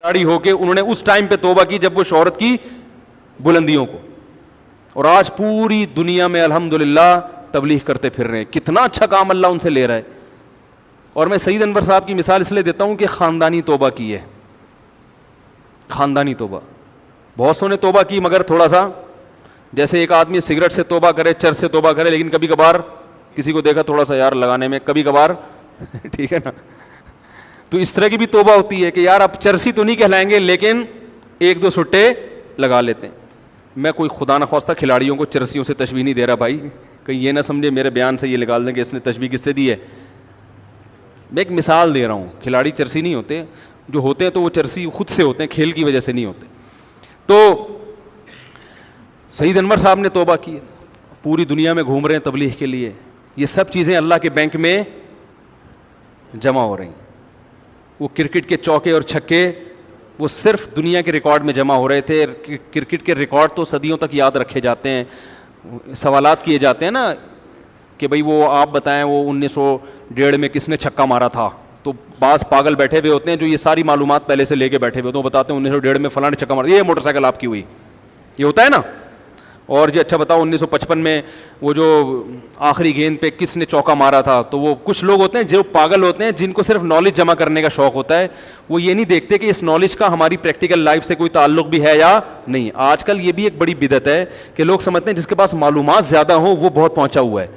کھلاڑی ہو کے انہوں نے اس ٹائم پہ توبہ کی جب وہ شہرت کی بلندیوں کو, اور آج پوری دنیا میں الحمدللہ تبلیغ کرتے پھر رہے ہیں. کتنا اچھا کام اللہ ان سے لے رہا ہے. اور میں سعید انور صاحب کی مثال اس لیے دیتا ہوں کہ خاندانی توبہ کی ہے, خاندانی توبہ. بہت سو نے توبہ کی مگر تھوڑا سا, جیسے ایک آدمی سگریٹ سے توبہ کرے, چرس سے توبہ کرے, لیکن کبھی کبھار کسی کو دیکھا تھوڑا سا یار لگانے میں کبھی کبھار ٹھیک ہے نا, تو اس طرح کی بھی توبہ ہوتی ہے کہ یار اب چرسی تو نہیں کہلائیں گے لیکن ایک دو سٹے لگا لیتے ہیں. میں کوئی خدا نخواستہ کھلاڑیوں کو چرسیوں سے تشبیہ نہیں دے رہا بھائی, کہیں یہ نہ سمجھے میرے بیان سے یہ نکال دیں کہ اس نے تشبیہ کس سے دی ہے. میں ایک مثال دے رہا ہوں, کھلاڑی چرسی نہیں ہوتے, جو ہوتے ہیں تو وہ چرسی خود سے ہوتے ہیں, کھیل کی وجہ سے نہیں ہوتے. تو سعید انور صاحب نے توبہ کی, پوری دنیا میں گھوم رہے ہیں تبلیغ کے لیے. یہ سب چیزیں اللہ کے بینک میں جمع ہو رہی ہیں. وہ کرکٹ کے چوکے اور چھکے وہ صرف دنیا کے ریکارڈ میں جمع ہو رہے تھے. کرکٹ کے ریکارڈ تو صدیوں تک یاد رکھے جاتے ہیں. سوالات کیے جاتے ہیں نا کہ بھئی وہ آپ بتائیں وہ 1901 میں کس نے چھکا مارا تھا, تو بعض پاگل بیٹھے ہوئے ہوتے ہیں جو یہ ساری معلومات پہلے سے لے کے بیٹھے ہوئے ہوتے ہیں. وہ بتاتے ہیں 1901 میں فلاں نے چھکا مارا, یہ موٹر سائیکل آپ کی ہوئی, یہ ہوتا ہے نا. اور جی اچھا بتاؤ 1955 میں وہ جو آخری گیند پہ کس نے چوکا مارا تھا. تو وہ کچھ لوگ ہوتے ہیں جو پاگل ہوتے ہیں جن کو صرف نالج جمع کرنے کا شوق ہوتا ہے, وہ یہ نہیں دیکھتے کہ اس نالج کا ہماری پریکٹیکل لائف سے کوئی تعلق بھی ہے یا نہیں. آج کل یہ بھی ایک بڑی بدعت ہے کہ لوگ سمجھتے ہیں جس کے پاس معلومات زیادہ ہوں وہ بہت پہنچا ہوا ہے.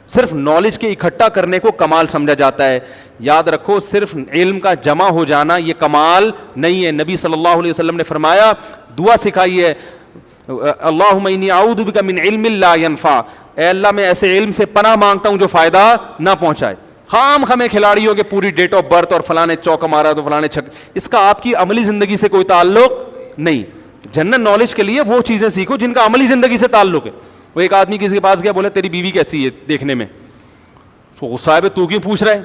صرف نالج کے اکٹھا کرنے کو کمال سمجھا جاتا ہے. یاد رکھو صرف علم کا جمع ہو جانا یہ کمال نہیں ہے. نبی صلی اللہ علیہ وسلم نے فرمایا, دعا سکھائی ہے, اللہم انی اعوذ بک من علم لا ینفع, اے اللہ میں ایسے علم سے پناہ مانگتا ہوں جو فائدہ نہ پہنچائے. خام خمیں کھلاڑیوں کے پوری ڈیٹ آف برتھ اور فلاں نے چوکا مارا تو فلاں نے چھک, اس کا آپ کی عملی زندگی سے کوئی تعلق نہیں. جنرل نالج کے لیے وہ چیزیں سیکھو جن کا عملی زندگی سے تعلق ہے. وہ ایک آدمی کسی کے پاس گیا, بولے تیری بیوی کیسی ہے دیکھنے میں. اس کو غصہ ہے, تو کیوں پوچھ رہا ہے؟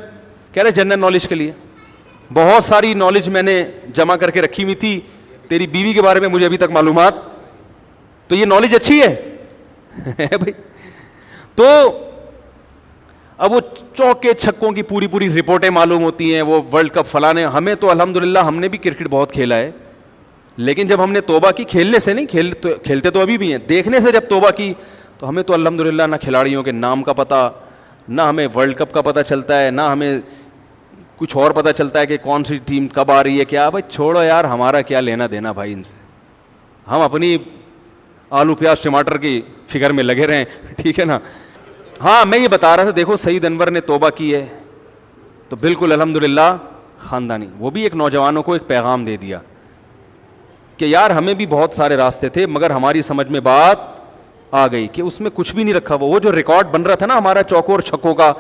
کہہ رہے جنرل نالج کے لیے, بہت ساری نالج میں نے جمع کر کے رکھی ہوئی تھی, تیری بیوی کے بارے میں مجھے ابھی تک معلومات. تو یہ نالج اچھی ہے بھائی. تو اب وہ چوکے چھکوں کی پوری پوری رپورٹیں معلوم ہوتی ہیں, وہ ورلڈ کپ فلانے. ہمیں تو الحمدللہ ہم نے بھی کرکٹ بہت کھیلا ہے, لیکن جب ہم نے توبہ کی, کھیلنے سے نہیں, کھیلتے تو ابھی بھی ہیں, دیکھنے سے جب توبہ کی تو ہمیں تو الحمدللہ نہ کھلاڑیوں کے نام کا پتہ, نہ ہمیں ورلڈ کپ کا پتہ چلتا ہے, نہ ہمیں کچھ اور پتہ چلتا ہے کہ کون سی ٹیم کب آ رہی ہے کیا. بھائی چھوڑو یار, ہمارا کیا لینا دینا بھائی ان سے, ہم اپنی آلو پیاز ٹماٹر کی فکر میں لگے رہیں, ٹھیک ہے نا. ہاں میں یہ بتا رہا تھا, دیکھو سعید انور نے توبہ کی ہے تو بالکل الحمدللہ خاندانی. وہ بھی ایک نوجوانوں کو ایک پیغام دے دیا کہ یار ہمیں بھی بہت سارے راستے تھے مگر ہماری سمجھ میں بات آ گئی کہ اس میں کچھ بھی نہیں رکھا. وہ جو ریکارڈ بن رہا تھا نا ہمارا چوکوں اور چھکوں کا,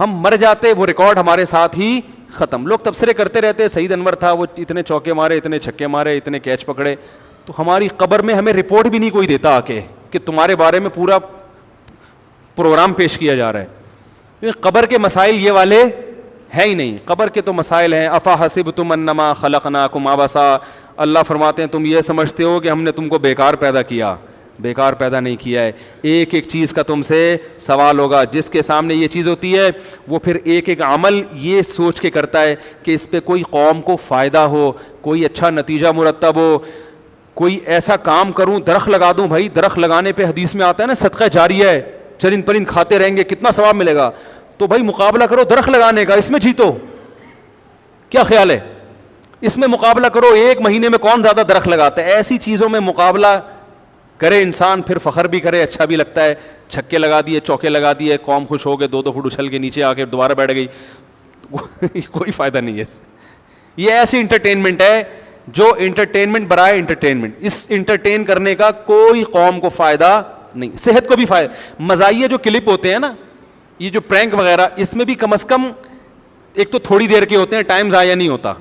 ہم مر جاتے وہ ریکارڈ ہمارے ساتھ ہی ختم. لوگ تبصرے کرتے رہتے سعید انور تھا, وہ اتنے چوکے مارے, اتنے چھکے مارے, اتنے کیچ پکڑے, تو ہماری قبر میں ہمیں رپورٹ بھی نہیں کوئی دیتا آ کے کہ تمہارے بارے میں پورا پروگرام پیش کیا جا رہا ہے. قبر کے مسائل یہ والے ہے ہی نہیں. قبر کے تو مسائل ہیں, افا حسبتم انما خلقناکم عبثا. اللہ فرماتے ہیں تم یہ سمجھتے ہو کہ ہم نے تم کو بیکار پیدا کیا. بیکار پیدا نہیں کیا ہے, ایک ایک چیز کا تم سے سوال ہوگا. جس کے سامنے یہ چیز ہوتی ہے وہ پھر ایک ایک عمل یہ سوچ کے کرتا ہے کہ اس پہ کوئی قوم کو فائدہ ہو, کوئی اچھا نتیجہ مرتب ہو, کوئی ایسا کام کروں, درخت لگا دوں. بھائی درخت لگانے پہ حدیث میں آتا ہے نا صدقہ جاریہ ہے, چرند پرند کھاتے رہیں گے, کتنا ثواب ملے گا. تو بھائی مقابلہ کرو درخت لگانے کا, اس میں جیتو. کیا خیال ہے؟ اس میں مقابلہ کرو, ایک مہینے میں کون زیادہ درخت لگاتا ہے. ایسی چیزوں میں مقابلہ کرے انسان, پھر فخر بھی کرے, اچھا بھی لگتا ہے. چھکے لگا دیے, چوکے لگا دیے, قوم خوش ہو گئے, 2 فٹ اچھل کے نیچے آ کے دوبارہ بیٹھ گئی, کوئی فائدہ نہیں ہے اس. یہ ایسی انٹرٹینمنٹ ہے جو انٹرٹینمنٹ برائے انٹرٹینمنٹ. اس انٹرٹین کرنے کا کوئی قوم کو فائدہ نہیں, صحت کو بھی فائدہ. مزاحیہ جو کلپ ہوتے ہیں نا, یہ جو پرینک وغیرہ, اس میں بھی کم از کم ایک تو تھوڑی دیر کے ہوتے ہیں, ٹائم ضائع نہیں ہوتا.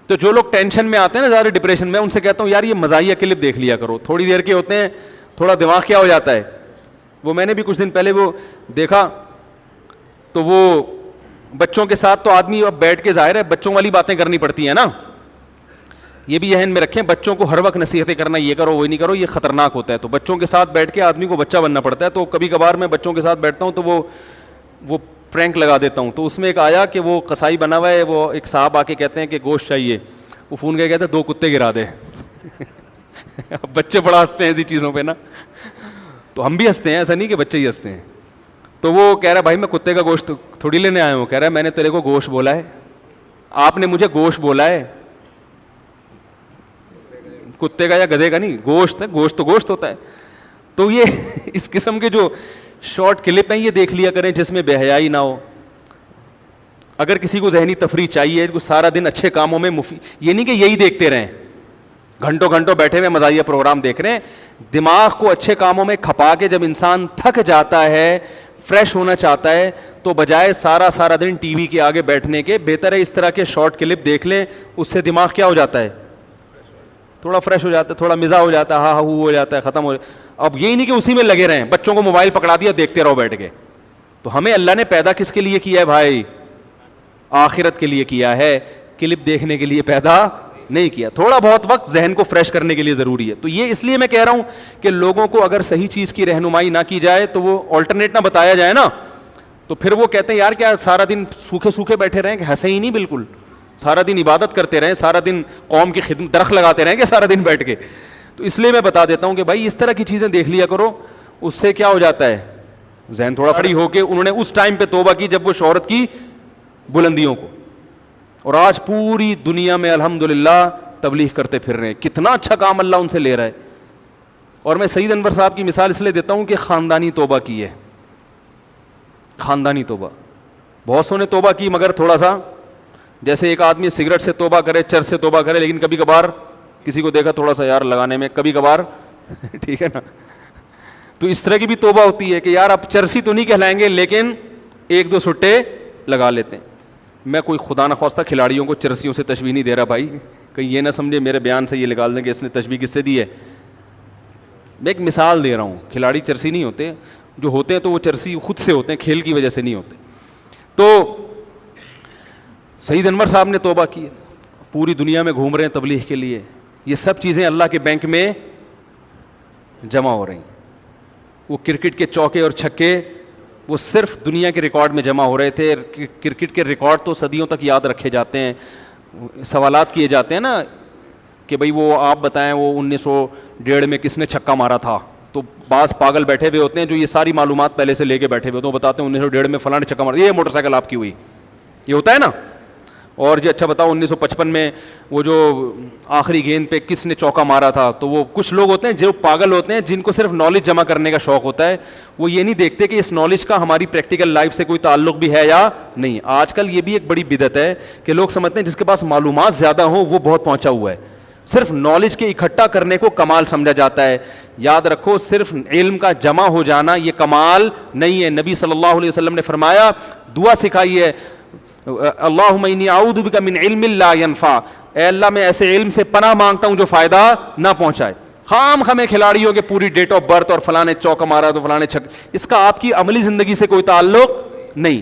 تو جو لوگ ٹینشن میں آتے ہیں نا, زیادہ ڈپریشن میں, ان سے کہتا ہوں یار یہ مزاحیہ کلپ دیکھ لیا کرو, تھوڑی دیر کے ہوتے ہیں, تھوڑا دماغ کیا ہو جاتا ہے. وہ میں نے بھی کچھ دن پہلے وہ دیکھا, تو وہ بچوں کے ساتھ تو آدمی اب بیٹھ کے, ظاہر ہے بچوں والی باتیں کرنی پڑتی ہیں نا, یہ بھی ذہن میں رکھیں. بچوں کو ہر وقت نصیحتیں کرنا, یہ کرو وہ نہیں کرو, یہ خطرناک ہوتا ہے. تو بچوں کے ساتھ بیٹھ کے آدمی کو بچہ بننا پڑتا ہے. تو کبھی کبھار میں بچوں کے ساتھ بیٹھتا ہوں تو وہ پرینک لگا دیتا ہوں. تو اس میں ایک آیا کہ وہ قصائی بنا ہوا ہے, وہ ایک صاحب آ کے کہتے ہیں کہ گوشت چاہیے. وہ فون کیا کہتا ہے 2 کتے گرا دے. بچے بڑا ہنستے ہیں ایسی چیزوں پہ نا, تو ہم بھی ہنستے ہیں, ایسا نہیں کہ بچے ہی ہنستے ہیں. تو وہ کہہ رہا بھائی میں کتے کا گوشت تھوڑی لینے آیا ہوں. کہہ رہا ہے میں نے تیرے کو گوشت بولا ہے, آپ نے مجھے گوشت بولا ہے, کتے کا یا گدھے کا نہیں, گوشت ہے, گوشت تو گوشت ہوتا ہے. تو یہ اس قسم کے جو شارٹ کلپ ہیں یہ دیکھ لیا کریں جس میں بے حیائی نہ ہو. اگر کسی کو ذہنی تفریح چاہیے, سارا دن اچھے کاموں میں یہ نہیں کہ یہی دیکھتے رہیں, گھنٹوں گھنٹوں بیٹھے ہوئے مزاحیہ پروگرام دیکھ رہے ہیں. دماغ کو اچھے کاموں میں کھپا کے جب انسان تھک جاتا ہے, فریش ہونا چاہتا ہے, تو بجائے سارا دن ٹی وی کے آگے بیٹھنے کے بہتر ہے اس طرح کے شارٹ کلپ دیکھ لیں. اس سے دماغ کیا ہو جاتا ہے, تھوڑا فریش ہو جاتا ہے, تھوڑا مزاح ہو جاتا ہے, ہاں ہو جاتا ہے, ختم ہو. اب یہی نہیں کہ اسی میں لگے رہیں, بچوں کو موبائل پکڑا دیا دیکھتے رہو بیٹھ کے. تو ہمیں اللہ نے پیدا کس کے لیے کیا ہے بھائی؟ آخرت کے لیے کیا ہے, کلپ دیکھنے کے لیے پیدا نہیں کیا. تھوڑا بہت وقت ذہن کو فریش کرنے کے لیے ضروری ہے. تو یہ اس لیے میں کہہ رہا ہوں کہ لوگوں کو اگر صحیح چیز کی رہنمائی نہ کی جائے تو وہ آلٹرنیٹ نہ بتایا جائے نا, تو پھر وہ کہتے ہیں یار کیا سارا دن سوکھے بیٹھے رہیں, کہ ہنسے ہی نہیں بالکل, سارا دن عبادت کرتے رہیں, سارا دن قوم کی خدمت درخت لگاتے رہیں کہ سارا دن بیٹھ کے. تو اس لیے میں بتا دیتا ہوں کہ بھائی اس طرح کی چیزیں دیکھ لیا کرو, اس سے کیا ہو جاتا ہے ذہن تھوڑا فری ہو کے. انہوں نے اس ٹائم پہ توبہ کی جب وہ شہرت کی بلندیوں کو, اور آج پوری دنیا میں الحمدللہ تبلیغ کرتے پھر رہے ہیں. کتنا اچھا کام اللہ ان سے لے رہا ہے. اور میں سعید انور صاحب کی مثال اس لیے دیتا ہوں کہ خاندانی توبہ کی ہے, خاندانی توبہ. بہت سو نے توبہ کی مگر تھوڑا سا, جیسے ایک آدمی سگریٹ سے توبہ کرے, چرس سے توبہ کرے, لیکن کبھی کبھار کسی کو دیکھا تھوڑا سا یار لگانے میں کبھی کبھار ٹھیک ہے نا, تو اس طرح کی بھی توبہ ہوتی ہے کہ یار اب چرسی تو نہیں کہلائیں گے لیکن 1-2 سٹے لگا لیتے ہیں. میں کوئی خدا نخواستہ کھلاڑیوں کو چرسیوں سے تشبیہ نہیں دے رہا بھائی, کہیں یہ نہ سمجھے میرے بیان سے یہ نکال دیں کہ اس نے تشبیہ کس سے دی ہے. میں ایک مثال دے رہا ہوں, کھلاڑی چرسی نہیں ہوتے, جو ہوتے ہیں تو وہ چرسی خود سے ہوتے ہیں, کھیل کی وجہ سے نہیں ہوتے. تو سعید انور صاحب نے توبہ کی, پوری دنیا میں گھوم رہے ہیں تبلیغ کے لیے. یہ سب چیزیں اللہ کے بینک میں جمع ہو رہی ہیں. وہ کرکٹ کے چوکے اور چھکے وہ صرف دنیا کے ریکارڈ میں جمع ہو رہے تھے. کرکٹ کے ریکارڈ تو صدیوں تک یاد رکھے جاتے ہیں, سوالات کیے جاتے ہیں نا کہ بھئی وہ آپ بتائیں وہ 1901 میں کس نے چھکا مارا تھا. تو بعض پاگل بیٹھے ہوئے ہوتے ہیں جو یہ ساری معلومات پہلے سے لے کے بیٹھے ہوئے ہوتے ہیں, وہ بتاتے ہیں 1901 میں فلاں نے چھکا مارا, یہ موٹر سائیکل آپ کی ہوئی, یہ ہوتا ہے نا. اور یہ اچھا بتاؤ 1955 میں وہ جو آخری گیند پہ کس نے چوکا مارا تھا. تو وہ کچھ لوگ ہوتے ہیں جو پاگل ہوتے ہیں جن کو صرف نالج جمع کرنے کا شوق ہوتا ہے, وہ یہ نہیں دیکھتے کہ اس نالج کا ہماری پریکٹیکل لائف سے کوئی تعلق بھی ہے یا نہیں. آج کل یہ بھی ایک بڑی بدعت ہے کہ لوگ سمجھتے ہیں جس کے پاس معلومات زیادہ ہوں وہ بہت پہنچا ہوا ہے, صرف نالج کے اکٹھا کرنے کو کمال سمجھا جاتا ہے. یاد رکھو صرف علم کا جمع ہو جانا یہ کمال نہیں ہے. نبی صلی اللہ علیہ وسلم نے فرمایا, دعا سکھائی ہے, اللہم انی اعوذ بک من علم لا ینفع, اے اللہ میں ایسے علم سے پناہ مانگتا ہوں جو فائدہ نہ پہنچائے. خام خمیں کھلاڑیوں کے پوری ڈیٹ آف برتھ اور فلاں نے چوکا مارا تو فلاں نے چھک, اس کا آپ کی عملی زندگی سے کوئی تعلق نہیں.